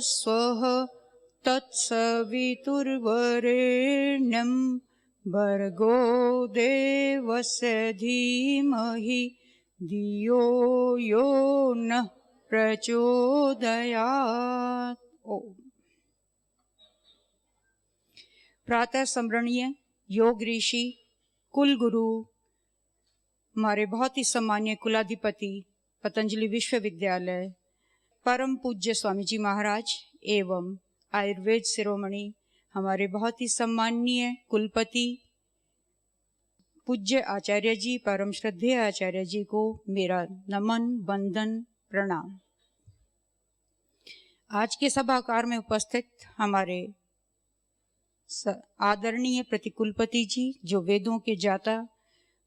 स्वः तत्सवितुर्वरेण्यं भर्गो देवस्य धीमहि धियो यो नः प्रचोदयात्। ओम। प्रातः स्मरणीय योग ऋषि कुल गुरु हमारे बहुत ही सम्मान्य कुलाधिपति पतंजलि विश्वविद्यालय परम पूज्य स्वामी जी महाराज एवं आयुर्वेद शिरोमणि हमारे बहुत ही सम्माननीय कुलपति पूज्य आचार्य जी, परम श्रद्धेय आचार्य जी को मेरा नमन वंदन प्रणाम। आज के सभाकार में उपस्थित हमारे आदरणीय प्रतिकुलपति जी, जो वेदों के जाता,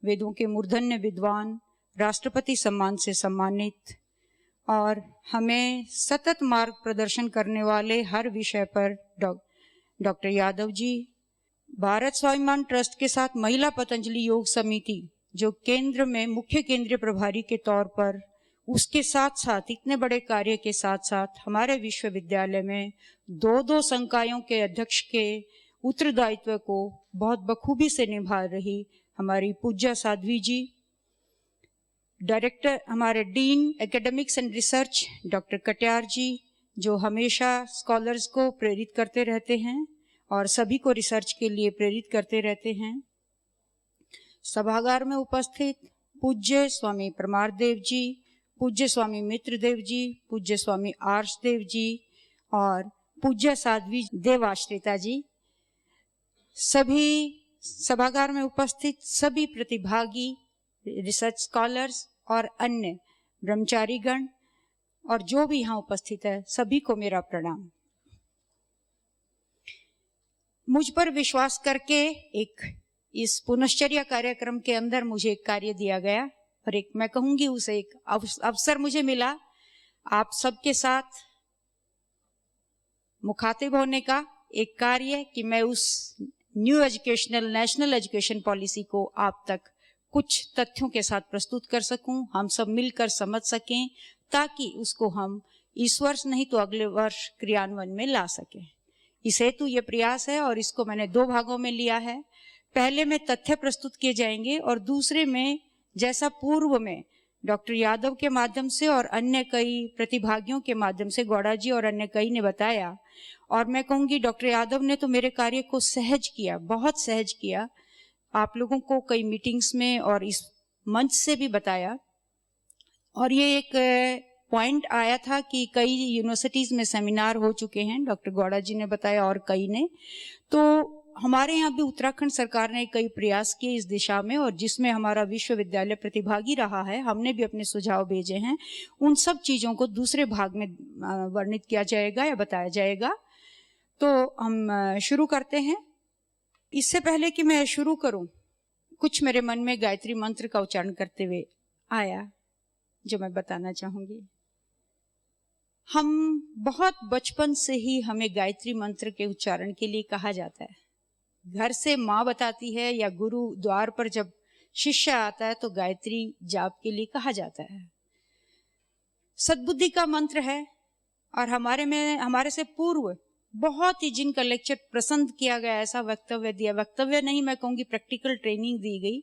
वेदों के मूर्धन्य विद्वान, राष्ट्रपति सम्मान से सम्मानित और हमें सतत मार्ग प्रदर्शन करने वाले हर विषय पर डॉक्टर यादव जी, भारत स्वाभिमान ट्रस्ट के साथ महिला पतंजलि योग समिति जो केंद्र में मुख्य केंद्रीय प्रभारी के तौर पर, उसके साथ साथ इतने बड़े कार्य के साथ साथ हमारे विश्वविद्यालय में दो संकायों के अध्यक्ष के उत्तरदायित्व को बहुत बखूबी से निभा रही हमारी पूज्या साध्वी जी, डायरेक्टर हमारे dean academics and research doctor Katiyar ji, जो हमेशा स्कॉलर्स को प्रेरित करते रहते हैं और सभी को रिसर्च के लिए प्रेरित करते रहते हैं। सभागार में उपस्थित पूज्य स्वामी परमार देव जी, पूज्य स्वामी मित्र देव जी, पूज्य स्वामी आर्ष देव जी और पूज्य साध्वी देवाश्रिता जी, सभी सभागार में उपस्थित सभी प्रतिभागी, रिसर्च स्कॉलर्स और अन्य ब्रह्मचारीगण और जो भी यहाँ उपस्थित है, सभी को मेरा प्रणाम। मुझ पर विश्वास करके इस पुनश्चर्या कार्यक्रम के अंदर मुझे एक कार्य दिया गया और मैं कहूंगी उसे एक अवसर मुझे मिला आप सबके साथ मुखातिब होने का, एक कार्य कि मैं उस new educational national education policy को आप तक कुछ तथ्यों के साथ प्रस्तुत कर सकूं, हम सब मिलकर समझ सकें, ताकि उसको हम इस वर्ष नहीं तो अगले वर्ष क्रियान्वयन में ला सकें। इस हेतु ये प्रयास है और इसको मैंने 2 भागों में लिया है। पहले में तथ्य प्रस्तुत किए जाएंगे और दूसरे में जैसा पूर्व में डॉक्टर यादव के माध्यम से और अन्य कई प्रतिभागियों के माध्यम से, गौड़ा जी और अन्य कई ने बताया, और मैं कहूँगी डॉक्टर यादव ने तो मेरे कार्य को सहज किया, बहुत सहज किया। आप लोगों को कई मीटिंग्स में और इस मंच से भी बताया। और ये एक पॉइंट आया था कि कई यूनिवर्सिटीज में सेमिनार हो चुके हैं, डॉक्टर गौड़ा जी ने बताया और कई ने, तो हमारे यहाँ भी उत्तराखंड सरकार ने कई प्रयास किए इस दिशा में और जिसमें हमारा विश्वविद्यालय प्रतिभागी रहा है, हमने भी अपने सुझाव भेजे हैं। उन सब चीज़ों को दूसरे भाग में वर्णित किया जाएगा या बताया जाएगा। तो हम शुरू करते हैं। इससे पहले कि मैं शुरू करूं, कुछ मेरे मन में गायत्री मंत्र का उच्चारण करते हुए आया जो मैं बताना चाहूंगी। हम बहुत बचपन से ही हमें गायत्री मंत्र के उच्चारण के लिए कहा जाता है। घर से माँ बताती है या गुरु द्वार पर जब शिष्य आता है तो गायत्री जाप के लिए कहा जाता है। सद्बुद्धि का मंत्र है और हमारे से पूर्व बहुत ही जिनका लेक्चर पसंद किया गया, ऐसा वक्तव्य दिया, वक्तव्य नहीं मैं कहूँगी प्रैक्टिकल ट्रेनिंग दी गई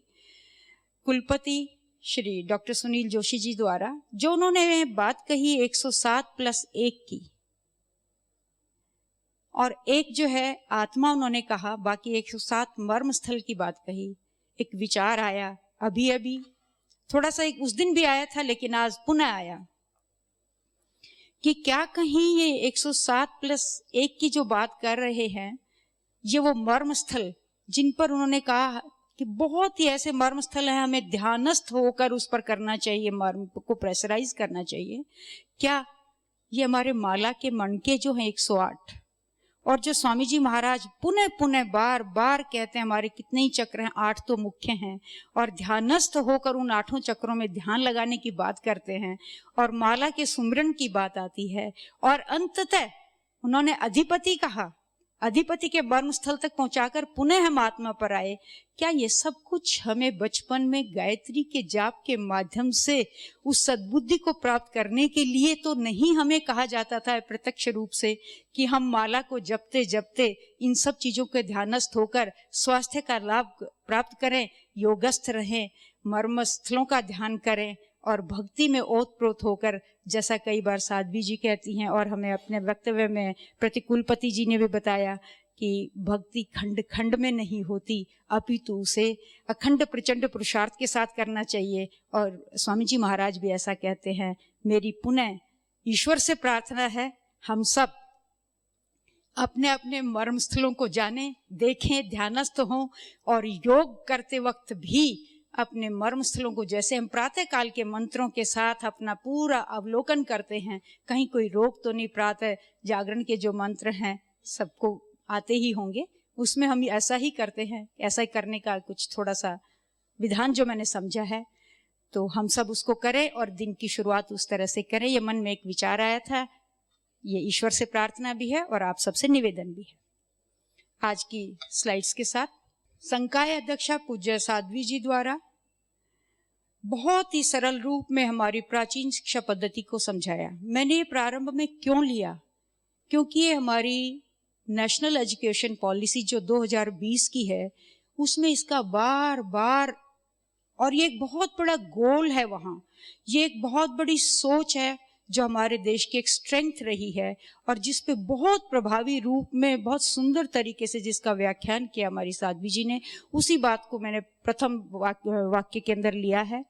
कुलपति श्री डॉक्टर सुनील जोशी जी द्वारा, जो उन्होंने बात कही 107+1 की, और एक जो है आत्मा उन्होंने कहा, बाकी 107 मर्म स्थल की बात कही। एक विचार आया अभी थोड़ा सा, एक उस दिन भी आया था लेकिन आज पुनः आया कि क्या कहीं ये 107+1 की जो बात कर रहे हैं, ये वो मर्म स्थल जिन पर उन्होंने कहा कि बहुत ही ऐसे मर्म स्थल है, हमें ध्यानस्थ होकर उस पर करना चाहिए, मर्म को प्रेशराइज करना चाहिए, क्या ये हमारे माला के मणके जो हैं 108, और जो स्वामी जी महाराज पुनः पुनः बार बार कहते हैं, हमारे कितने ही चक्र हैं, 8 तो मुख्य हैं, और ध्यानस्थ होकर उन 8 चक्रों में ध्यान लगाने की बात करते हैं और माला के सुमरन की बात आती है, और अंततः उन्होंने अधिपति कहा, अधिपति के मर्म स्थल तक पहुंचाकर पुनः हम आत्मा पर आए। क्या ये सब कुछ हमें बचपन में गायत्री के जाप के माध्यम से उस सद्बुद्धि को प्राप्त करने के लिए तो नहीं हमें कहा जाता था प्रत्यक्ष रूप से कि हम माला को जपते जपते इन सब चीजों के ध्यानस्थ होकर स्वास्थ्य का लाभ प्राप्त करें, योगस्थ रहें, मर्म स्थलों का ध्यान करें और भक्ति में ओतप्रोत होकर, जैसा कई बार साध्वी जी कहती हैं और हमें अपने वक्तव्य में प्रतिकुलपति जी ने भी बताया कि भक्ति खंड खंड में नहीं होती, अपितु उसे अखंड प्रचंड पुरुषार्थ के साथ करना चाहिए। और स्वामी जी महाराज भी ऐसा कहते हैं। मेरी पुनः ईश्वर से प्रार्थना है हम सब अपने अपने मर्म स्थलों को जानें, देखें, ध्यानस्थ हों और योग करते वक्त भी अपने मर्म स्थलों को, जैसे हम प्रातः काल के मंत्रों के साथ अपना पूरा अवलोकन करते हैं, कहीं कोई रोग तो नहीं। प्रातः जागरण के जो मंत्र हैं सबको आते ही होंगे, उसमें हम ऐसा ही करते हैं। ऐसा ही करने का कुछ थोड़ा सा विधान जो मैंने समझा है, तो हम सब उसको करें और दिन की शुरुआत उस तरह से करें। ये मन में एक विचार आया था, ये ईश्वर से प्रार्थना भी है और आप सबसे निवेदन भी है। आज की स्लाइड्स के साथ संकाय अध्यक्षा पूज्य साध्वी जी द्वारा बहुत ही सरल रूप में हमारी प्राचीन शिक्षा पद्धति को समझाया। मैंने ये प्रारंभ में क्यों लिया, क्योंकि ये हमारी नेशनल एजुकेशन पॉलिसी जो 2020 की है, उसमें इसका बार बार, और ये एक बहुत बड़ा गोल है वहाँ, ये एक बहुत बड़ी सोच है जो हमारे देश की एक स्ट्रेंथ रही है और जिस पे बहुत प्रभावी रूप में, बहुत सुंदर तरीके से जिसका व्याख्यान किया हमारी साध्वी जी ने, उसी बात को मैंने प्रथम वाक्य के अंदर लिया है।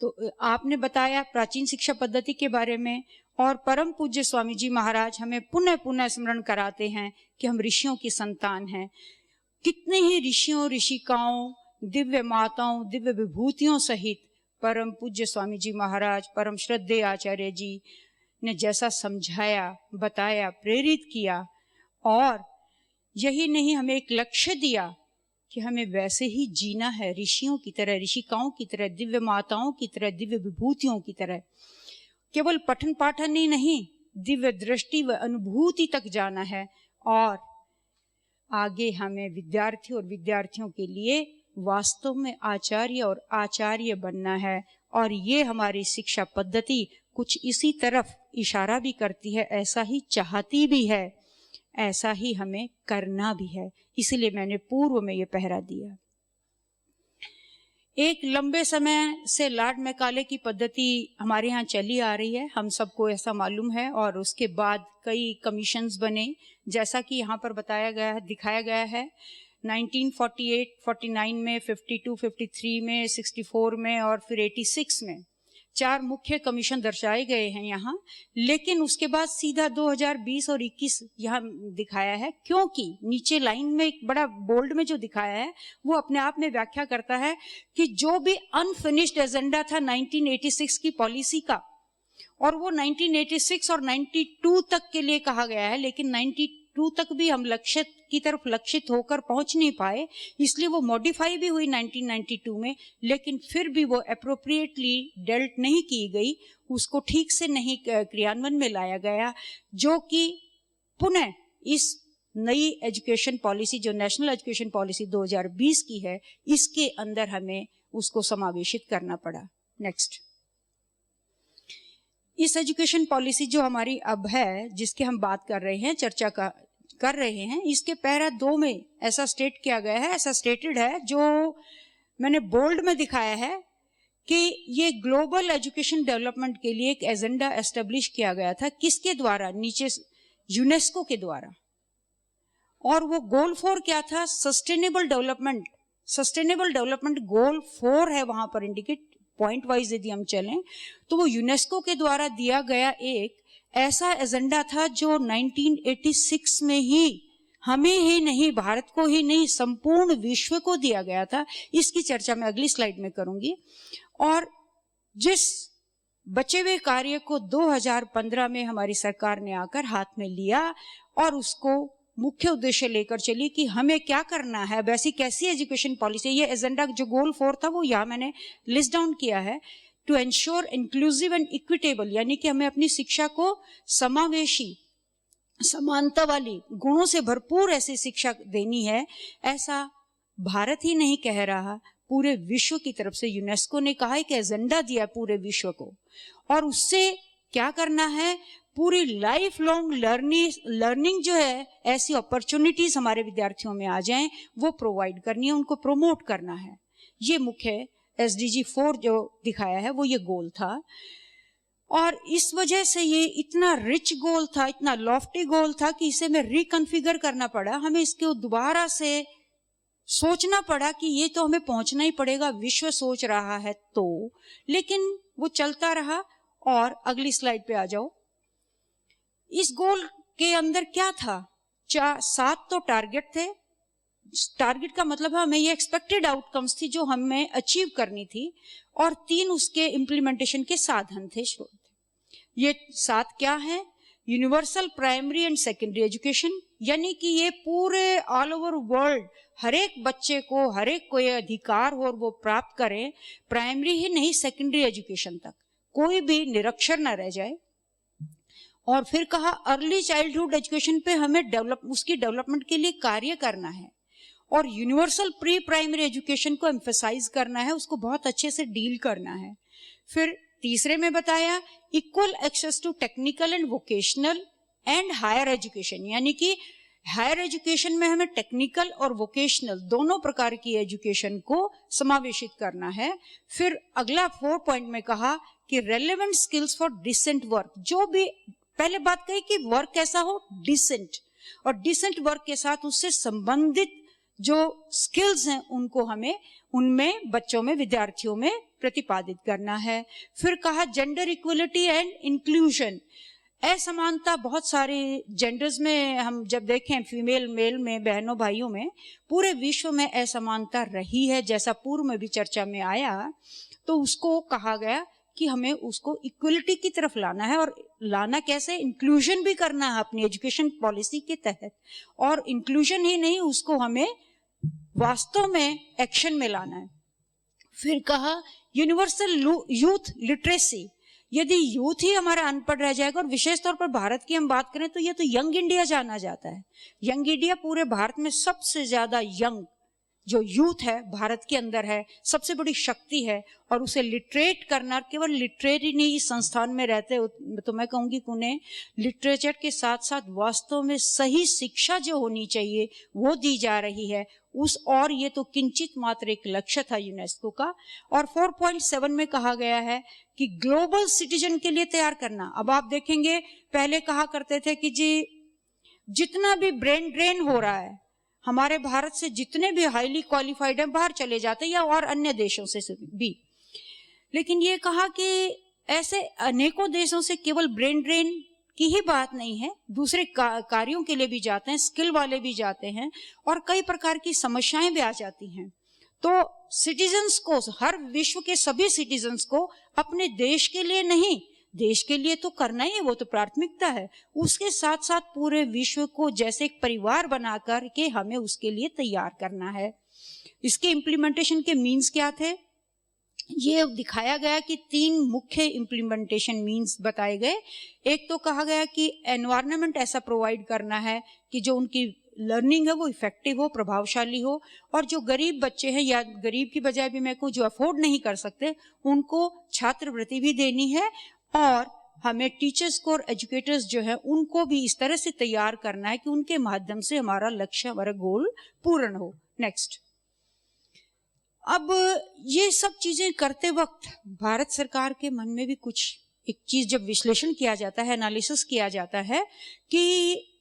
तो आपने बताया प्राचीन शिक्षा पद्धति के बारे में और परम पूज्य स्वामी जी महाराज हमें पुनः पुनः स्मरण कराते हैं कि हम ऋषियों की संतान हैं। कितने ही ऋषियों, ऋषिकाओं, दिव्य माताओं, दिव्य विभूतियों सहित परम पूज्य स्वामी जी महाराज, परम श्रद्धेय आचार्य जी ने जैसा समझाया, बताया, प्रेरित किया, और यही नहीं हमें एक लक्ष्य दिया कि हमें वैसे ही जीना है, ऋषियों की तरह, ऋषिकाओं की तरह, दिव्य माताओं की तरह, दिव्य विभूतियों की तरह। केवल पठन पाठन ही नहीं, दिव्य दृष्टि व अनुभूति तक जाना है। और आगे हमें विद्यार्थी और विद्यार्थियों के लिए वास्तव में आचार्य और आचार्य बनना है। और ये हमारी शिक्षा पद्धति कुछ इसी तरफ इशारा भी करती है, ऐसा ही चाहती भी है, ऐसा ही हमें करना भी है। इसलिए मैंने पूर्व में ये पहरा दिया। एक लंबे समय से लॉर्ड मैकाले की पद्धति हमारे यहाँ चली आ रही है, हम सबको ऐसा मालूम है। और उसके बाद कई कमीशंस बने, जैसा कि यहाँ पर बताया गया है, दिखाया गया है। 1948, 49 में, 52, 53 में, 64 में और फिर 86 में 4 मुख्य कमीशन दर्शाए गए हैं यहाँ। लेकिन उसके बाद सीधा 2020 और 21 यहाँ दिखाया है, क्योंकि नीचे लाइन में एक बड़ा बोल्ड में जो दिखाया है वो अपने आप में व्याख्या करता है कि जो भी अनफिनिश्ड एजेंडा था 1986 की पॉलिसी का, और वो 1986 और 92 तक के लिए कहा गया है, लेकिन 92 तक भी हम लक्ष्य की तरफ लक्षित होकर पहुंच नहीं पाए, इसलिए वो मॉडिफाई भी हुई 1992 में, लेकिन फिर भी वो अप्रोप्रिएटली डेल्ट नहीं की गई, उसको ठीक से नहीं क्रियान्वयन में लाया गया, जो कि पुनः इस नई एजुकेशन पॉलिसी जो नेशनल एजुकेशन पॉलिसी 2020 की है, इसके अंदर हमें उसको समावेशित करना पड़ा। नेक्स्ट, इस एजुकेशन पॉलिसी जो हमारी अब है, जिसके हम बात कर रहे हैं, चर्चा कर रहे हैं, इसके पैरा 2 में ऐसा स्टेट किया गया है, ऐसा स्टेटेड है, जो मैंने बोल्ड में दिखाया है कि ये ग्लोबल एजुकेशन डेवलपमेंट के लिए एक एजेंडा एस्टेब्लिश किया गया था। किसके द्वारा? नीचे यूनेस्को के द्वारा। और वो गोल 4 क्या था? Sustainable development. Sustainable development goal 4 है वहां पर इंडिकेट, पॉइंट वाइज यदि हम चलें तो वो यूनेस्को के द्वारा दिया गया एक ऐसा एजेंडा था जो 1986 में ही हमें ही नहीं, भारत को ही नहीं, संपूर्ण विश्व को दिया गया था। इसकी चर्चा मैं अगली स्लाइड में करूंगी। और जिस बचे हुए कार्य को 2015 में हमारी सरकार ने आकर हाथ में लिया और उसको मुख्य उद्देश्य लेकर चली कि हमें क्या करना है, वैसी कैसी एजुकेशन पॉलिसी। ये एजेंडा जो गोल 4 था वो यहाँ मैंने लिस्ट डाउन किया है। To ensure inclusive and equitable, यानी कि हमें अपनी शिक्षा को समावेशी समानता वाली, गुणों से भरपूर ऐसी शिक्षा देनी है, ऐसा भारत ही नहीं कह रहा, पूरे विश्व की तरफ से यूनेस्को ने कहा है कि एजेंडा दिया पूरे विश्व को। और उससे क्या करना है, पूरी लाइफ लॉन्ग लर्निंग जो है, ऐसी अपॉर्चुनिटीज हमारे विद्यार्थियों में आ जाएं, वो प्रोवाइड करनी है, उनको प्रमोट करना है। ये मुख्य SDG 4 जो दिखाया है वो ये गोल था। और इस वजह से ये इतना रिच गोल था, इतना लॉफ्टी गोल था कि इसे मैं रिकॉन्फ़िगर करना पड़ा, हमें इसको दोबारा से सोचना पड़ा कि ये तो हमें पहुंचना ही पड़ेगा, विश्व सोच रहा है तो। लेकिन वो चलता रहा। और अगली स्लाइड पे आ जाओ। इस गोल के अंदर क्या था, 7 तो टारगेट थे। टारगेट का मतलब है हमें ये एक्सपेक्टेड आउटकम्स थी जो हमें अचीव करनी थी, और 3 उसके इम्प्लीमेंटेशन के साधन थे। ये 7 क्या है, universal primary and secondary education, यानी कि ये पूरे ऑल ओवर वर्ल्ड हर एक बच्चे को, हर एक को ये अधिकार हो और वो प्राप्त करें, प्राइमरी ही नहीं सेकेंडरी एजुकेशन तक, कोई भी निरक्षर न रह जाए। और फिर कहा अर्ली चाइल्डहुड एजुकेशन पे हमें उसकी डेवलपमेंट के लिए कार्य करना है, और यूनिवर्सल प्री प्राइमरी एजुकेशन को एम्फेसाइज करना है, उसको बहुत अच्छे से डील करना है। फिर तीसरे में बताया equal access to technical and vocational and higher education, यानी कि हायर एजुकेशन में हमें टेक्निकल और वोकेशनल दोनों प्रकार की एजुकेशन को समावेशित करना है। फिर अगला 4 पॉइंट में कहा कि relevant skills for decent work, जो भी पहले बात कही कि वर्क कैसा हो, डिसेंट, और डिसेंट वर्क के साथ उससे संबंधित जो स्किल्स हैं उनको हमें उनमें बच्चों में, विद्यार्थियों में प्रतिपादित करना है। फिर कहा जेंडर इक्वलिटी एंड इंक्लूजन, असमानता बहुत सारे जेंडर्स में हम जब देखें, फीमेल मेल में, बहनों भाइयों में, पूरे विश्व में असमानता रही है, जैसा पूर्व में भी चर्चा में आया। तो उसको कहा गया कि हमें उसको इक्वलिटी की तरफ लाना है, और लाना कैसे, इंक्लूजन भी करना है अपनी एजुकेशन पॉलिसी के तहत, और इंक्लूजन ही नहीं, उसको हमें वास्तव में एक्शन में लाना है। फिर कहा यूनिवर्सल यूथ लिटरेसी, यदि यूथ ही हमारा अनपढ़ रह जाएगा, और विशेष तौर पर भारत की हम बात करें तो ये तो यंग इंडिया जाना जाता है। यंग इंडिया पूरे भारत में सबसे ज्यादा यंग जो यूथ है भारत के अंदर है, सबसे बड़ी शक्ति है, और उसे लिटरेट करना, केवल लिटरेट ही नहीं, इस संस्थान में रहते तो मैं कहूंगी कि उन्हें लिटरेचर के साथ साथ वास्तव में सही शिक्षा जो होनी चाहिए वो दी जा रही है और ये तो किंचित मात्र एक लक्ष्य था यूनेस्को का। और 4.7 में कहा गया है कि ग्लोबल सिटीजन के लिए तैयार करना। अब आप देखेंगे, पहले कहा करते थे कि जी जितना भी ब्रेन ड्रेन हो रहा है, हमारे भारत से जितने भी हाईली क्वालिफाइड हैं बाहर चले जाते हैं, या और अन्य देशों से भी। लेकिन ये कहा कि ऐसे अनेकों देशों से केवल ब्रेन ड्रेन की ही बात नहीं है, दूसरे कार्यों के लिए भी जाते हैं, स्किल वाले भी जाते हैं, और कई प्रकार की समस्याएं भी आ जाती हैं। तो सिटीजन्स को, हर विश्व के सभी सिटीजन्स को अपने देश के लिए नहीं, देश के लिए तो करना ही है, वो तो प्राथमिकता है, उसके साथ साथ पूरे विश्व को जैसे एक परिवार बनाकर के हमें उसके लिए तैयार करना है। इसके इम्प्लीमेंटेशन के मीन्स क्या थे, ये दिखाया गया कि 3 मुख्य इम्प्लीमेंटेशन मीन्स बताए गए। एक तो कहा गया कि एनवायरनमेंट ऐसा प्रोवाइड करना है कि जो उनकी लर्निंग है वो इफेक्टिव हो, प्रभावशाली हो, और जो गरीब बच्चे हैं, या गरीब की बजाय भी मैं कहूँ जो अफोर्ड नहीं कर सकते, उनको छात्रवृत्ति भी देनी है, और हमें टीचर्स को और एजुकेटर्स जो है उनको भी इस तरह से तैयार करना है कि उनके माध्यम से हमारा लक्ष्य, हमारा गोल पूर्ण हो। नेक्स्ट। अब ये सब चीजें करते वक्त भारत सरकार के मन में भी कुछ एक चीज जब विश्लेषण किया जाता है, एनालिसिस किया जाता है कि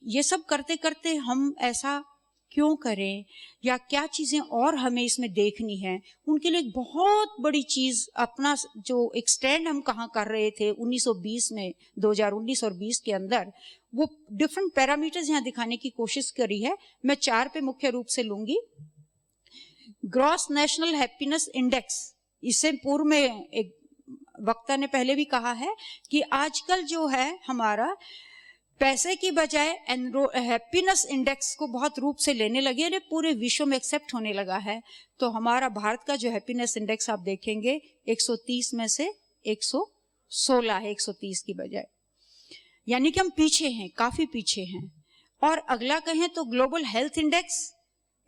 ये सब करते करते हम ऐसा क्यों करें, या क्या चीजें और हमें इसमें देखनी है, उनके लिए एक बहुत बड़ी चीज, अपना जो एक स्टैंड हम कहाँ कर रहे थे 1920 में, 2019 और 20 के अंदर, वो डिफरेंट पैरामीटर्स यहाँ दिखाने की कोशिश करी है। मैं 4 पे मुख्य रूप से लूंगी। ग्रॉस नेशनल हैप्पीनेस इंडेक्स, इससे पूर्व में एक वक्ता ने पहले भी कहा है कि आजकल जो है हमारा पैसे की बजाय हैप्पीनेस इंडेक्स को बहुत रूप से लेने लगे, और पूरे विश्व में एक्सेप्ट होने लगा है। तो हमारा भारत का जो हैप्पीनेस इंडेक्स आप देखेंगे 130 में से 116 है, 130 की बजाय। यानी कि हम पीछे हैं, काफी पीछे हैं। और अगला कहें तो ग्लोबल हेल्थ इंडेक्स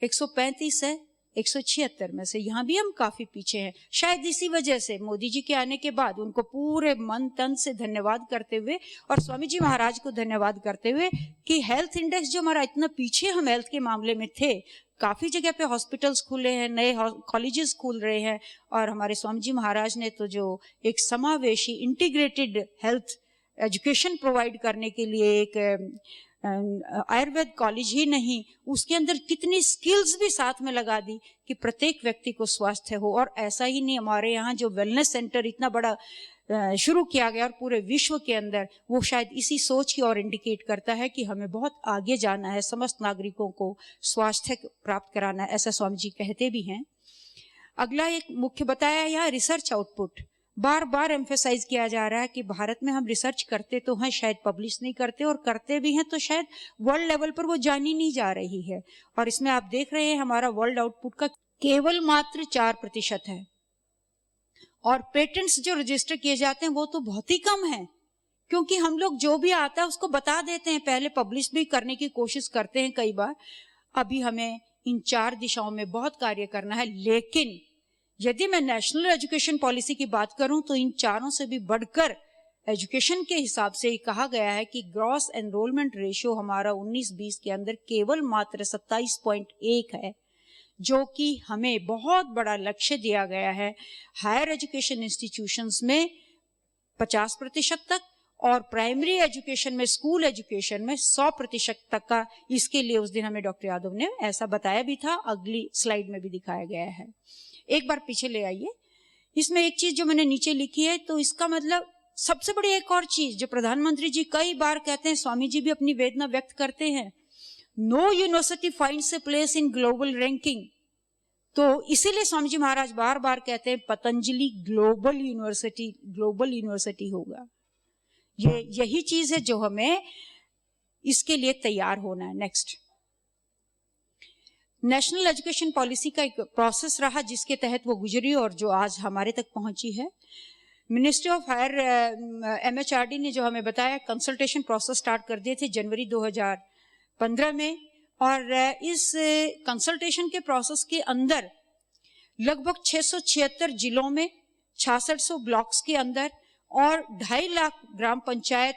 135 है 176 में से, यहाँ भी हम काफी पीछे हैं। शायद इसी वजह से मोदी जी के आने के बाद उनको पूरे मन तन से धन्यवाद करते हुए और स्वामी जी महाराज को धन्यवाद करते हुए कि हेल्थ इंडेक्स जो हमारा इतना पीछे हम हेल्थ के मामले में थे, काफी जगह पे हॉस्पिटल्स खुले हैं, नए कॉलेजेस खुल रहे हैं, और हमारे स्वामी जी महाराज ने तो जो एक समावेशी इंटीग्रेटेड हेल्थ एजुकेशन प्रोवाइड करने के लिए एक आयुर्वेद कॉलेज ही नहीं, उसके अंदर कितनी स्किल्स भी साथ में लगा दी कि प्रत्येक व्यक्ति को स्वास्थ्य हो। और ऐसा ही नहीं, हमारे यहाँ जो वेलनेस सेंटर इतना बड़ा शुरू किया गया और पूरे विश्व के अंदर, वो शायद इसी सोच की ओर इंडिकेट करता है कि हमें बहुत आगे जाना है, समस्त नागरिकों को स्वास्थ्य प्राप्त कराना है, ऐसा स्वामी जी कहते भी हैं। अगला एक मुख्य बताया यहाँ रिसर्च आउटपुट, बार बार एम्फेसाइज किया जा रहा है कि भारत में हम रिसर्च करते तो हैं, शायद पब्लिश नहीं करते, और करते भी हैं तो शायद वर्ल्ड लेवल पर वो जानी नहीं जा रही है। और इसमें आप देख रहे हैं हमारा वर्ल्ड आउटपुट का केवल मात्र 4% है, और पेटेंट्स जो रजिस्टर किए जाते हैं वो तो बहुत ही कम है, क्योंकि हम लोग जो भी आता है उसको बता देते हैं, पहले पब्लिश भी करने की कोशिश करते हैं कई बार। अभी हमें इन 4 दिशाओं में बहुत कार्य करना है। लेकिन यदि मैं नेशनल एजुकेशन पॉलिसी की बात करूं तो इन चारों से भी बढ़कर एजुकेशन के हिसाब से ही कहा गया है कि ग्रॉस एनरोलमेंट रेशियो हमारा 19-20 के अंदर केवल मात्र 27.1 है, जो कि हमें बहुत बड़ा लक्ष्य दिया गया है हायर एजुकेशन इंस्टीट्यूशंस में 50% तक, और प्राइमरी एजुकेशन में, स्कूल एजुकेशन में 100% तक का। इसके लिए उस दिन हमें डॉक्टर यादव ने ऐसा बताया भी था, अगली स्लाइड में भी दिखाया गया है। एक बार पीछे ले आइए। इसमें एक चीज जो मैंने नीचे लिखी है, तो इसका मतलब सबसे बड़ी एक और चीज जो प्रधानमंत्री जी कई बार कहते हैं, स्वामी जी भी अपनी वेदना व्यक्त करते हैं, no university finds a place in global ranking. तो इसीलिए स्वामी जी महाराज बार बार कहते हैं पतंजलि ग्लोबल यूनिवर्सिटी होगा। यही चीज है जो हमें इसके लिए तैयार होना है। नेक्स्ट, नेशनल एजुकेशन पॉलिसी का एक प्रोसेस रहा जिसके तहत वो गुजरी और जो आज हमारे तक पहुंची है। मिनिस्ट्री ऑफ हायर MHRD ने जो हमें बताया, कंसल्टेशन प्रोसेस स्टार्ट कर दिए थे जनवरी 2015 में, और इस कंसल्टेशन के प्रोसेस के अंदर लगभग 676 जिलों में 6600 ब्लॉक्स के अंदर और 2.5 लाख ग्राम पंचायत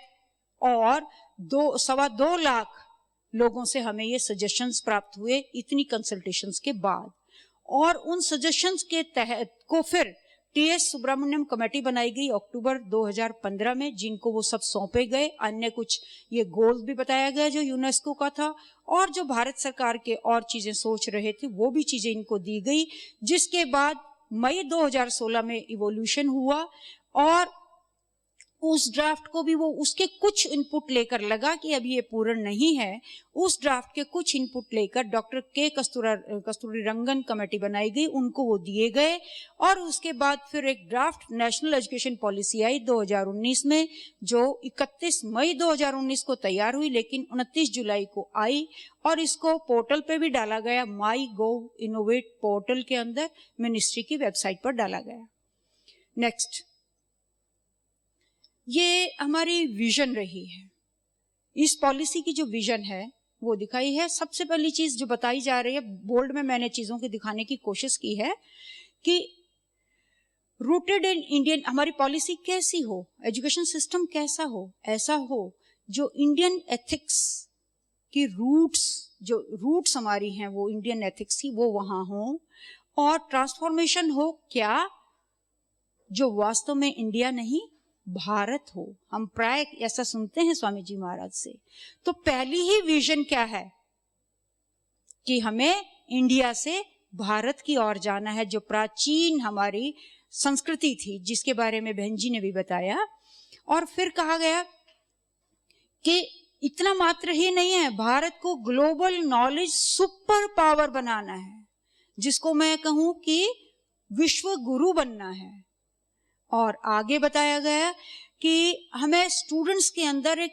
और 2.25 लाख लोगों से हमें ये सजेशंस प्राप्त हुए इतनी कंसल्टेशंस के बाद। और उन सजेशंस के तहत को फिर TS सुब्रमण्यम कमेटी बनाई गई अक्टूबर 2015 में, जिनको वो सब सौंपे गए। अन्य कुछ ये गोल्स भी बताया गया जो यूनेस्को का था, और जो भारत सरकार के और चीजें सोच रहे थे वो भी चीजें इनको दी गई। जिसके बाद मई 2016 में इवोल्यूशन हुआ, और उस ड्राफ्ट को भी वो उसके कुछ इनपुट लेकर, लगा कि अभी ये पूर्ण नहीं है, उस ड्राफ्ट के कुछ इनपुट लेकर डॉक्टर के कस्तूरी रंगन कमेटी बनाई गई, उनको वो दिए गए। और उसके बाद फिर एक ड्राफ्ट नेशनल एजुकेशन पॉलिसी आई 2019 में, जो 31 मई 2019 को तैयार हुई, लेकिन 29 जुलाई को आई, और इसको पोर्टल पे भी डाला गया, माई गोव इनोवेट पोर्टल के अंदर मिनिस्ट्री की वेबसाइट पर डाला गया। नेक्स्ट, ये हमारी विजन रही है। इस पॉलिसी की जो विजन है वो दिखाई है। सबसे पहली चीज जो बताई जा रही है, बोल्ड में मैंने चीजों को दिखाने की कोशिश की है कि रूटेड इन इंडियन, हमारी पॉलिसी कैसी हो, एजुकेशन सिस्टम कैसा हो, ऐसा हो जो इंडियन एथिक्स की रूट्स हमारी हैं वो इंडियन एथिक्स की वो वहां हो, और ट्रांसफॉर्मेशन हो क्या जो वास्तव में इंडिया नहीं भारत हो। हम प्राय ऐसा सुनते हैं स्वामी जी महाराज से। तो पहली ही विजन क्या है कि हमें इंडिया से भारत की ओर जाना है, जो प्राचीन हमारी संस्कृति थी, जिसके बारे में बहन जी ने भी बताया। और फिर कहा गया कि इतना मात्र ही नहीं है, भारत को ग्लोबल नॉलेज सुपर पावर बनाना है, जिसको मैं कहूं कि विश्व गुरु बनना है। और आगे बताया गया कि हमें स्टूडेंट्स के अंदर एक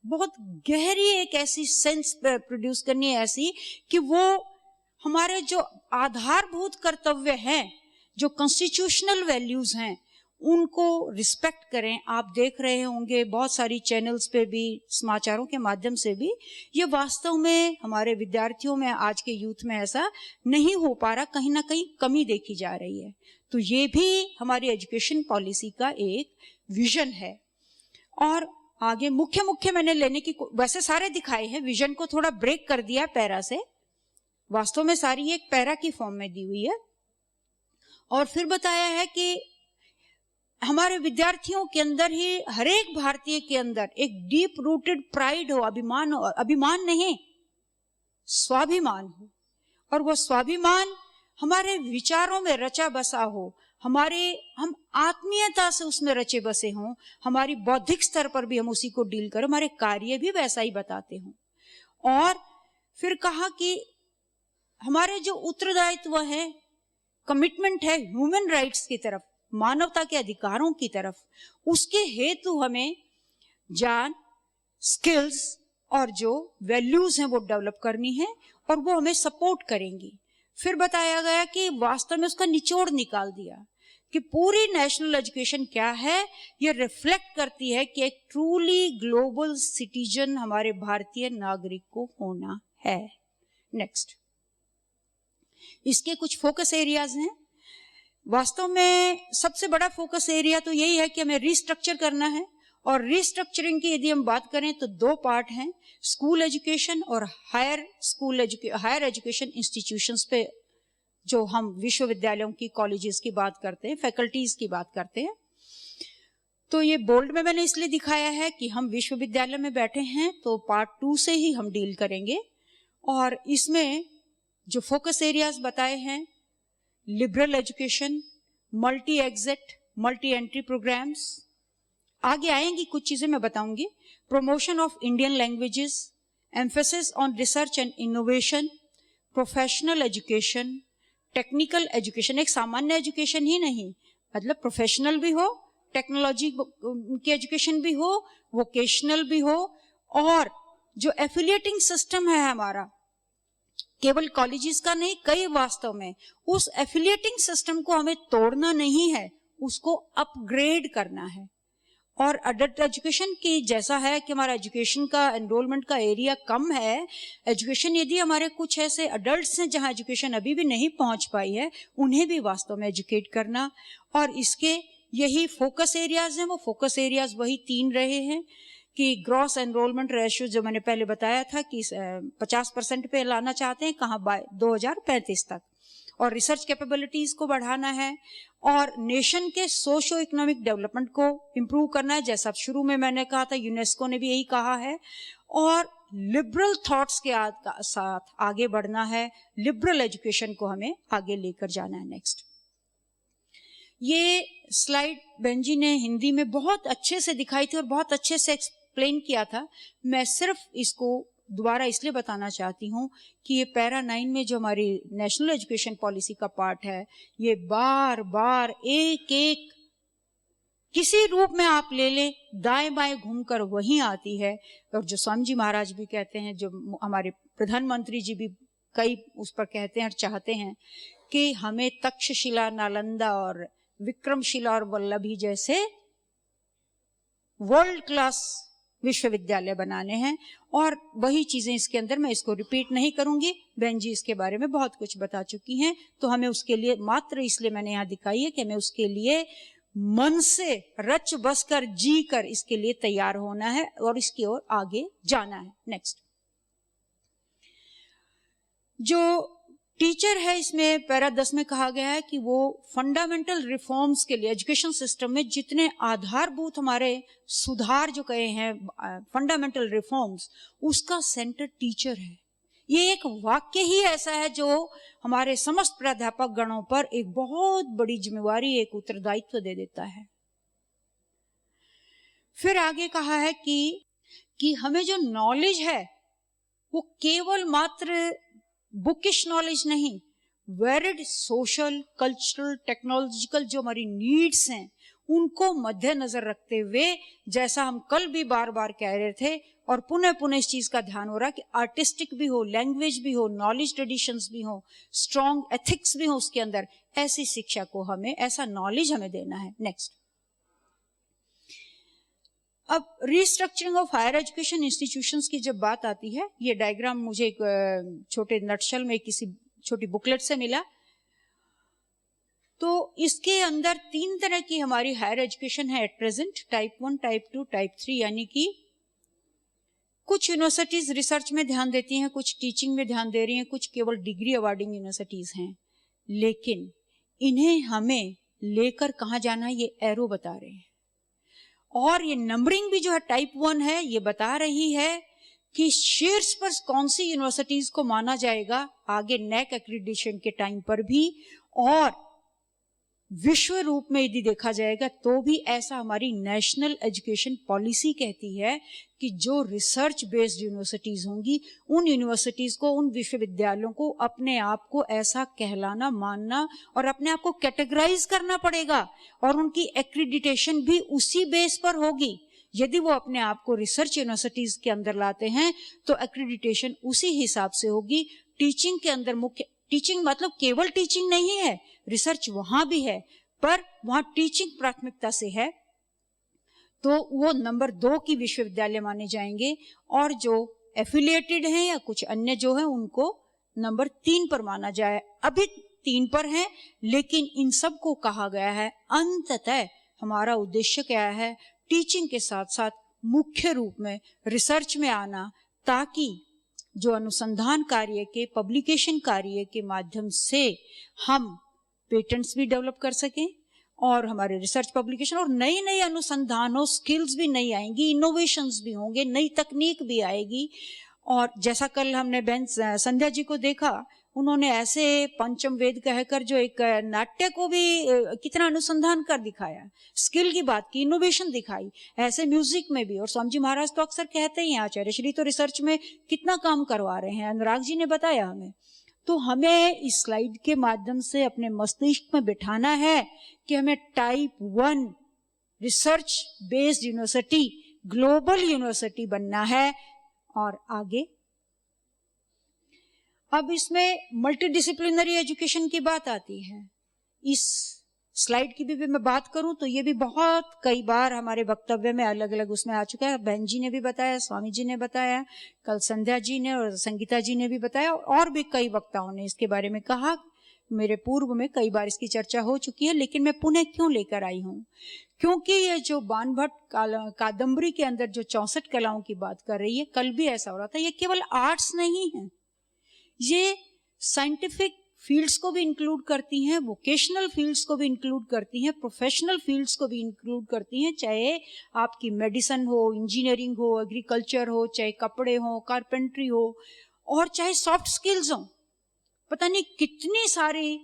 बहुत गहरी एक ऐसी सेंस प्रोड्यूस करनी है, ऐसी कि वो हमारे जो आधारभूत कर्तव्य हैं, जो कॉन्स्टिट्यूशनल वैल्यूज हैं, उनको रिस्पेक्ट करें। आप देख रहे होंगे बहुत सारी चैनल्स पे भी, समाचारों के माध्यम से भी, ये वास्तव में हमारे विद्यार्थियों में, आज के यूथ में ऐसा नहीं हो पा रहा, कहीं ना कहीं कमी देखी जा रही है। तो ये भी हमारी एजुकेशन पॉलिसी का एक विजन है। और आगे मुख्य मैंने लेने की, वैसे सारे दिखाए हैं, विजन को थोड़ा ब्रेक कर दिया पैरा से, वास्तव में सारी एक पैरा की फॉर्म में दी हुई है। और फिर बताया है कि हमारे विद्यार्थियों के अंदर ही, हर एक भारतीय के अंदर एक डीप रूटेड प्राइड हो, अभिमान हो, अभिमान नहीं स्वाभिमान हो, और वो स्वाभिमान हमारे विचारों में रचा बसा हो, हम आत्मीयता से उसमें रचे बसे हों, हमारी बौद्धिक स्तर पर भी हम उसी को डील करें, हमारे कार्य भी वैसा ही बताते हों। और फिर कहा कि हमारे जो उत्तरदायित्व है, कमिटमेंट है ह्यूमन राइट्स की तरफ, मानवता के अधिकारों की तरफ, उसके हेतु हमें ज्ञान, स्किल्स और जो वैल्यूज हैं वो डेवलप करनी है, और वो हमें सपोर्ट करेंगी। फिर बताया गया कि वास्तव में उसका निचोड़ निकाल दिया कि पूरी नेशनल एजुकेशन क्या है, ये रिफ्लेक्ट करती है कि एक ट्रूली ग्लोबल सिटीजन हमारे भारतीय नागरिक को होना है। नेक्स्ट, इसके कुछ फोकस एरियाज हैं। वास्तव में सबसे बड़ा फोकस एरिया तो यही है कि हमें रिस्ट्रक्चर करना है, और रिस्ट्रक्चरिंग की यदि हम बात करें तो दो पार्ट हैं, स्कूल एजुकेशन और हायर एजुकेशन इंस्टीट्यूशंस पे, जो हम विश्वविद्यालयों की, कॉलेजेस की बात करते हैं, फैकल्टीज की बात करते हैं। तो ये बोल्ड में मैंने इसलिए दिखाया है कि हम विश्वविद्यालय में बैठे हैं, तो पार्ट 2 से ही हम डील करेंगे। और इसमें जो फोकस एरियाज बताए हैं, liberal education, multi exit, multi entry programs, आगे आएंगी कुछ चीजें मैं बताऊंगी, promotion of Indian languages, emphasis on research and innovation, professional education, technical education, एक सामान्य एजुकेशन ही नहीं, मतलब प्रोफेशनल भी हो, टेक्नोलॉजी की एजुकेशन भी हो, वोकेशनल भी हो, और जो एफिलिएटिंग सिस्टम है हमारा, केवल कॉलेजेस का नहीं, कई वास्तव में उस एफिलिएटिंग सिस्टम को हमें तोड़ना नहीं है, उसको अपग्रेड करना है। और अडल्ट एजुकेशन की जैसा है कि हमारा एजुकेशन का एनरोलमेंट का एरिया कम है, एजुकेशन यदि हमारे कुछ ऐसे अडल्ट्स हैं जहां एजुकेशन अभी भी नहीं पहुंच पाई है, उन्हें भी वास्तव में एजुकेट करना, और इसके यही फोकस एरियाज हैं। वो फोकस एरियाज वही 3 रहे हैं कि ग्रॉस एनरोलमेंट रेशियो, जो मैंने पहले बताया था कि 50% पे लाना चाहते हैं, कहाँ बाय 2035 तक, और रिसर्च कैपेबिलिटीज को बढ़ाना है, और नेशन के सोशो इकोनॉमिक डेवलपमेंट को इम्प्रूव करना है, जैसा शुरू में मैंने कहा था, यूनेस्को ने भी यही कहा है, और लिबरल थॉट्स के साथ आगे बढ़ना है, लिबरल एजुकेशन को हमें आगे लेकर जाना है। नेक्स्ट, ये स्लाइड बेंजी ने हिंदी में बहुत अच्छे से दिखाई थी और बहुत अच्छे से एक्सप्लेन किया था। मैं सिर्फ इसको दोबारा इसलिए बताना चाहती हूँ कि ये पैरा 9 में जो हमारी नेशनल एजुकेशन पॉलिसी का पार्ट है, ये बार बार एक एक किसी रूप में आप ले लें, दाएं बाएं घूमकर वहीं आती है। और जो स्वामी जी महाराज भी कहते हैं, जो हमारे प्रधानमंत्री जी भी कई उस पर कहते हैं और चाहते हैं कि हमें तक्षशिला, नालंदा और विक्रमशिला और वल्लभी जैसे वर्ल्ड क्लास विश्वविद्यालय बनाने हैं। और वही चीजें इसके अंदर, मैं इसको रिपीट नहीं करूंगी, बहन जी इसके बारे में बहुत कुछ बता चुकी हैं। तो हमें उसके लिए, मात्र इसलिए मैंने यहाँ दिखाई है कि हमें उसके लिए मन से रच बस कर, जी कर इसके लिए तैयार होना है और इसकी ओर आगे जाना है। नेक्स्ट, जो टीचर है, इसमें पैरा 10 में कहा गया है कि वो फंडामेंटल रिफॉर्म्स के लिए एजुकेशन सिस्टम में जितने आधारभूत हमारे सुधार जो कहे हैं, फंडामेंटल रिफॉर्म्स, उसका सेंटर टीचर है। ये एक वाक्य ही ऐसा है जो हमारे समस्त प्राध्यापक गणों पर एक बहुत बड़ी जिम्मेवारी, एक उत्तरदायित्व दे देता है। फिर आगे कहा है कि हमें जो नॉलेज है वो केवल मात्र बुकिश नॉलेज नहीं, वेरिड सोशल, कल्चरल, टेक्नोलॉजिकल जो हमारी नीड्स हैं उनको मद्देनजर रखते हुए, जैसा हम कल भी बार बार कह रहे थे और पुनः पुनः इस चीज का ध्यान हो रहा है कि आर्टिस्टिक भी हो, लैंग्वेज भी हो, नॉलेज ट्रेडिशंस भी हो, स्ट्रॉन्ग एथिक्स भी हो उसके अंदर, ऐसी शिक्षा को हमें, ऐसा नॉलेज हमें देना है। नेक्स्ट, अब restructuring of higher education institutions की जब बात आती है, ये डायग्राम मुझे एक छोटे नटशल में किसी छोटी बुकलेट से मिला, तो इसके अंदर 3 तरह की हमारी हायर एजुकेशन है at present, type 1, type 2, type 3, यानी कि कुछ यूनिवर्सिटीज रिसर्च में ध्यान देती हैं, कुछ टीचिंग में ध्यान दे रही हैं, कुछ केवल डिग्री अवार्डिंग यूनिवर्सिटीज हैं। लेकिन इन्हें हमें लेकर कहाँ जाना है ये एरो बता रहे हैं। और ये नंबरिंग भी जो है टाइप 1 है, ये बता रही है कि शीर्ष पर कौन सी यूनिवर्सिटीज को माना जाएगा आगे नैक एक्रीडिटेशन के टाइम पर भी, और विश्व रूप में यदि देखा जाएगा तो भी ऐसा हमारी नेशनल एजुकेशन पॉलिसी कहती है कि जो रिसर्च बेस्ड यूनिवर्सिटीज होंगी, उन यूनिवर्सिटीज को, उन विश्वविद्यालयों को अपने आप को ऐसा कहलाना, मानना और अपने आप को कैटेगराइज करना पड़ेगा, और उनकी एक्रीडिटेशन भी उसी बेस पर होगी। यदि वो अपने आप को रिसर्च यूनिवर्सिटीज के अंदर लाते हैं तो एक्रीडिटेशन उसी हिसाब से होगी। टीचिंग के अंदर मुख्य, टीचिंग मतलब केवल टीचिंग नहीं है, रिसर्च वहां भी है, पर वहां टीचिंग प्राथमिकता से है, तो वो नंबर 2 की विश्वविद्यालय माने जाएंगे, और जो एफिलिएटेड हैं या कुछ अन्य जो है उनको नंबर 3 पर माना जाए। अभी 3 पर है, लेकिन इन सब को कहा गया है अंततः हमारा उद्देश्य क्या है, टीचिंग के साथ साथ मुख्य रूप में रिसर्च में आना, ताकि जो अनुसंधान कार्य के, पब्लिकेशन कार्य के माध्यम से हम पेटेंट्स भी डेवलप कर सकें, और हमारे रिसर्च पब्लिकेशन और नई नई अनुसंधानों, स्किल्स भी नई आएंगी, इनोवेशंस भी होंगे, नई तकनीक भी आएगी। और जैसा कल हमने बहन संध्या जी को देखा, उन्होंने ऐसे पंचम वेद कहकर जो एक नाट्य को भी कितना अनुसंधान कर दिखाया, स्किल की बात की, इनोवेशन दिखाई। ऐसे म्यूजिक में भी, और स्वामी जी महाराज तो अक्सर कहते ही हैं, आचार्य श्री तो रिसर्च में कितना काम करवा रहे हैं, अनुराग जी ने बताया हमें। तो हमें इस स्लाइड के माध्यम से अपने मस्तिष्क में बिठाना है कि हमें type 1 research based university, global university बनना है। और आगे अब इसमें मल्टीडिसिप्लिनरी एजुकेशन की बात आती है। इस स्लाइड की भी मैं बात करूं तो ये भी बहुत कई बार हमारे वक्तव्य में अलग अलग उसमें आ चुका है। बहन जी ने भी बताया, स्वामी जी ने बताया, कल संध्या जी ने और संगीता जी ने भी बताया, और भी कई वक्ताओं ने इसके बारे में कहा। मेरे पूर्व में कई बार इसकी चर्चा हो चुकी है, लेकिन मैं पुनः क्यों लेकर आई हूं, क्योंकि ये जो बाणभट्ट कादम्बरी के अंदर जो 64 कलाओं की बात कर रही है, कल भी ऐसा हो रहा था, ये केवल आर्ट्स नहीं है, ये साइंटिफिक फील्ड्स को भी इंक्लूड करती हैं, वोकेशनल फील्ड्स को भी इंक्लूड करती हैं, प्रोफेशनल फील्ड्स को भी इंक्लूड करती हैं, चाहे आपकी मेडिसिन हो, इंजीनियरिंग हो, एग्रीकल्चर हो, चाहे कपड़े हो, कारपेंट्री हो, और चाहे सॉफ्ट स्किल्स हो। पता नहीं कितनी सारी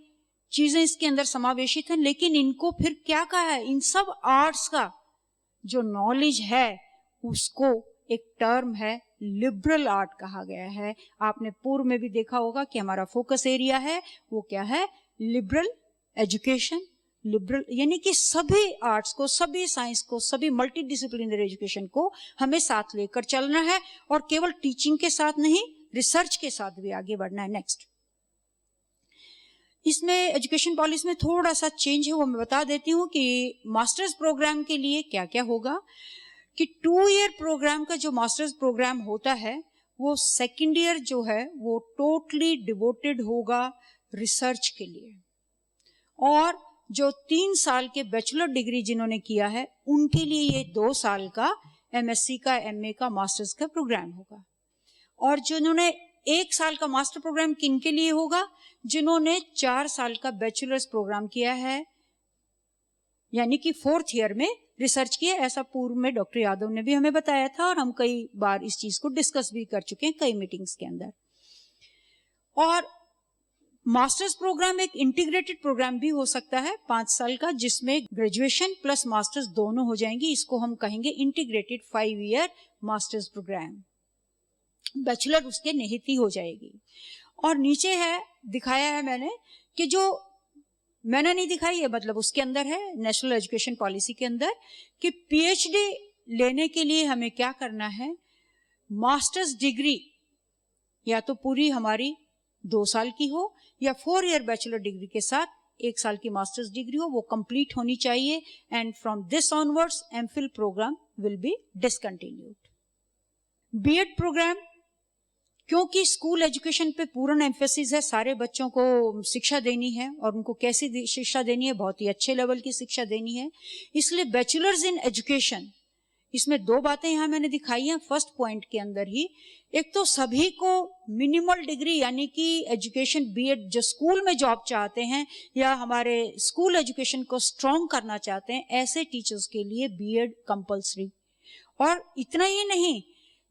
चीजें इसके अंदर समावेशित हैं। लेकिन इनको फिर क्या कहा है, इन सब आर्ट्स का जो नॉलेज है उसको एक टर्म है लिबरल आर्ट कहा गया है। आपने पूर्व में भी देखा होगा कि हमारा फोकस एरिया है वो क्या है, लिबरल एजुकेशन। लिबरल यानी कि सभी आर्ट्स को, सभी साइंस को, सभी मल्टीडिसिप्लिनरी एजुकेशन को हमें साथ लेकर चलना है, और केवल टीचिंग के साथ नहीं, रिसर्च के साथ भी आगे बढ़ना है। नेक्स्ट, इसमें एजुकेशन पॉलिसी में थोड़ा सा चेंज है, वो मैं बता देती हूँ कि मास्टर्स प्रोग्राम के लिए क्या क्या होगा। कि 2 ईयर प्रोग्राम का जो मास्टर्स प्रोग्राम होता है, वो सेकेंड ईयर जो है वो टोटली डिवोटेड होगा रिसर्च के लिए, और जो 3 साल के बैचलर डिग्री जिन्होंने किया है उनके लिए ये 2 साल का एमएससी का, एमए का, मास्टर्स का प्रोग्राम होगा। और जिन्होंने 1 साल का मास्टर प्रोग्राम किन के लिए होगा, जिन्होंने 4 साल का बैचलर्स प्रोग्राम किया है, यानी कि 4th ईयर में रिसर्च किया। ऐसा पूर्व में डॉक्टर यादव ने भी हमें बताया था, और हम कई बार इस चीज को डिस्कस भी कर चुके हैं कई मीटिंग्स के अंदर। और मास्टर्स प्रोग्राम एक इंटीग्रेटेड प्रोग्राम भी हो सकता है 5 साल का, जिसमें ग्रेजुएशन प्लस मास्टर्स दोनों हो जाएंगी। इसको हम कहेंगे integrated 5 year masters program. Bachelor उसके निहित ही हो जाएगी। और नीचे है, दिखाया है मैंने, कि जो मैंने नहीं दिखाई है, मतलब उसके अंदर है नेशनल एजुकेशन पॉलिसी के अंदर, कि पीएचडी लेने के लिए हमें क्या करना है, मास्टर्स डिग्री या तो पूरी हमारी 2 साल की हो, या 4 ईयर बैचलर डिग्री के साथ 1 साल की मास्टर्स डिग्री हो, वो कंप्लीट होनी चाहिए। And from this onwards MPhil program will be discontinued. B.Ed program, क्योंकि स्कूल एजुकेशन पे पूर्ण एम्फेसिस है, सारे बच्चों को शिक्षा देनी है और उनको कैसी शिक्षा देनी है, बहुत ही अच्छे लेवल की शिक्षा देनी है, इसलिए बैचलर्स इन एजुकेशन, इसमें दो बातें यहां मैंने दिखाई हैं फर्स्ट पॉइंट के अंदर ही। एक तो सभी को मिनिमल डिग्री यानी कि एजुकेशन B.Ed, जो स्कूल में जॉब चाहते हैं या हमारे स्कूल एजुकेशन को स्ट्रॉन्ग करना चाहते हैं, ऐसे टीचर्स के लिए B.Ed कंपल्सरी। और इतना ही नहीं,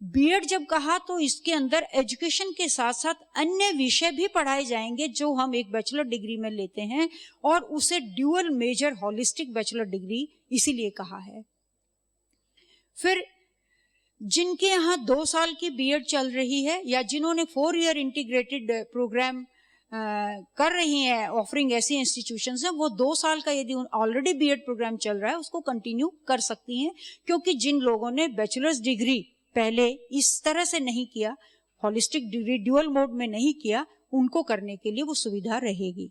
B.Ed जब कहा तो इसके अंदर एजुकेशन के साथ साथ अन्य विषय भी पढ़ाए जाएंगे जो हम एक बैचलर डिग्री में लेते हैं, और उसे dual major holistic bachelor degree इसीलिए कहा है। फिर जिनके यहाँ 2 साल की B.Ed चल रही है या जिन्होंने 4 ईयर इंटीग्रेटेड प्रोग्राम कर रही हैं, ऑफरिंग ऐसी इंस्टीट्यूशंस हैं, वो 2 साल का यदि ऑलरेडी B.Ed प्रोग्राम चल रहा है उसको कंटिन्यू कर सकती हैं, क्योंकि जिन लोगों ने बैचलर्स डिग्री पहले इस तरह से नहीं किया, होलिस्टिक डिग्री ड्यूअल मोड में नहीं किया, उनको करने के लिए वो सुविधा रहेगी।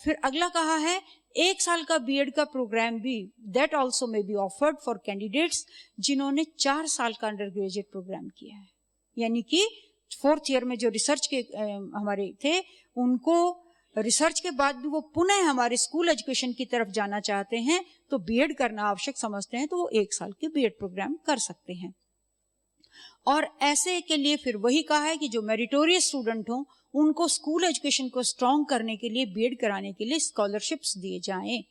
फिर अगला कहा है 1 साल का B.Ed का प्रोग्राम भी, that also may be offered for candidates जिन्होंने 4 साल का अंडर ग्रेजुएट प्रोग्राम किया है, यानी कि 4th ईयर में जो रिसर्च के हमारे थे, उनको रिसर्च के बाद भी वो पुनः हमारे स्कूल एजुकेशन की तरफ जाना चाहते हैं तो B.Ed करना आवश्यक समझते हैं, तो वो 1 साल के B.Ed प्रोग्राम कर सकते हैं। और ऐसे के लिए फिर वही कहा है कि जो मेरिटोरियस स्टूडेंट हों उनको स्कूल एजुकेशन को स्ट्रॉन्ग करने के लिए B.Ed कराने के लिए स्कॉलरशिप्स दिए जाएं।